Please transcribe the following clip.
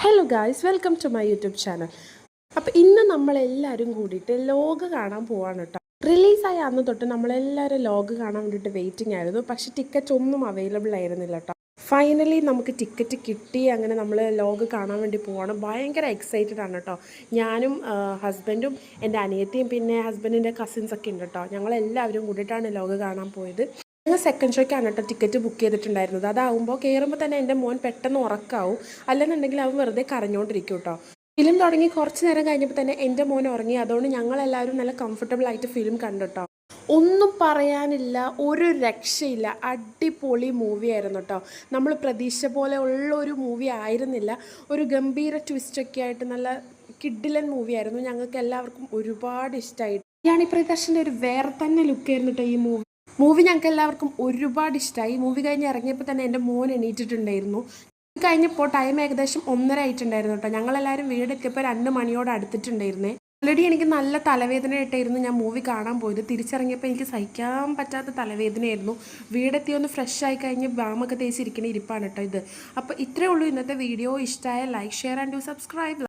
Hello guys, welcome to my YouTube channel. അപ്പോൾ ഇന്ന് നമ്മളെല്ലാവരും കൂടിയിട്ട് ലോഗ് കാണാൻ പോവാണ് കേട്ടോ. റിലീസായ അന്ന് തൊട്ട് നമ്മളെല്ലാവരും ലോഗ് കാണാൻ വേണ്ടിയിട്ട് വെയിറ്റിംഗ് ആയിരുന്നു. പക്ഷേ ടിക്കറ്റ് ഒന്നും അവൈലബിൾ ആയിരുന്നില്ല കേട്ടോ. ഫൈനലി നമുക്ക് ടിക്കറ്റ് കിട്ടി. അങ്ങനെ നമ്മൾ ലോഗ് കാണാൻ വേണ്ടി പോവാണ്. ഭയങ്കര എക്സൈറ്റഡ് ആണ് കേട്ടോ. ഞാനും ഹസ്ബൻഡും എൻ്റെ അനിയത്തിയും പിന്നെ ഹസ്ബൻഡിൻ്റെ കസിൻസൊക്കെ ഉണ്ട് കേട്ടോ. ഞങ്ങളെല്ലാവരും കൂടിയിട്ടാണ് ലോഗ് കാണാൻ പോയത്. ഞങ്ങൾ സെക്കൻഡ് ഷോയ്ക്കാണ് കേട്ടോ ടിക്കറ്റ് ബുക്ക് ചെയ്തിട്ടുണ്ടായിരുന്നത്. അതാവുമ്പോൾ കയറുമ്പോൾ തന്നെ എൻ്റെ മോൻ പെട്ടെന്ന് ഉറക്കാവും, അല്ലെന്നുണ്ടെങ്കിൽ അവൻ വെറുതെ കരഞ്ഞുകൊണ്ടിരിക്കും കേട്ടോ. ഫിലിം തുടങ്ങി കുറച്ച് നേരം കഴിഞ്ഞപ്പോൾ തന്നെ എൻ്റെ മോൻ ഉറങ്ങി. അതുകൊണ്ട് ഞങ്ങളെല്ലാവരും നല്ല കംഫർട്ടബിൾ ആയിട്ട് ഫിലിം കണ്ടു കേട്ടോ. ഒന്നും പറയാനില്ല, ഒരു രക്ഷയില്ല, അടിപൊളി മൂവി ആയിരുന്നു കേട്ടോ. നമ്മൾ പ്രതീക്ഷ പോലെ ഉള്ള ഒരു മൂവി ആയിരുന്നില്ല. ഒരു ഗംഭീര ട്വിസ്റ്റൊക്കെ ആയിട്ട് നല്ല കിഡിലൻ മൂവി ആയിരുന്നു. ഞങ്ങൾക്ക് എല്ലാവർക്കും ഒരുപാട് ഇഷ്ടമായി. യാണി പ്രിയദർശൻ്റെ ഒരു വേറെ തന്നെ ലുക്കായിരുന്നു കേട്ടോ ഈ മൂവി ഞങ്ങൾക്ക് എല്ലാവർക്കും ഒരുപാട് ഇഷ്ടമായി. മൂവി കഴിഞ്ഞ് ഇറങ്ങിയപ്പോൾ തന്നെ എൻ്റെ മോൻ എണീറ്റിട്ടുണ്ടായിരുന്നു. ഇത് കഴിഞ്ഞപ്പോൾ ടൈം ഏകദേശം 1:30 ആയിട്ടുണ്ടായിരുന്നു കേട്ടോ. ഞങ്ങളെല്ലാവരും വീടെത്തിയപ്പോൾ 2 മണിയോട് അടുത്തിട്ടുണ്ടായിരുന്നേ. ഓൾറെഡി എനിക്ക് നല്ല തലവേദനയായിട്ടായിരുന്നു ഞാൻ മൂവി കാണാൻ പോയത്. തിരിച്ചിറങ്ങിയപ്പോൾ എനിക്ക് സഹിക്കാൻ പറ്റാത്ത തലവേദനയായിരുന്നു. വീടെത്തി ഒന്ന് ഫ്രഷ് ആയി കഴിഞ്ഞ് ബാമൊക്കെ തേച്ചിരിക്കുന്ന ഇരിപ്പാണ് കേട്ടോ ഇത്. അപ്പോൾ ഇത്രയേ ഉള്ളൂ ഇന്നത്തെ വീഡിയോ. ഇഷ്ടമായ like, share and do subscribe.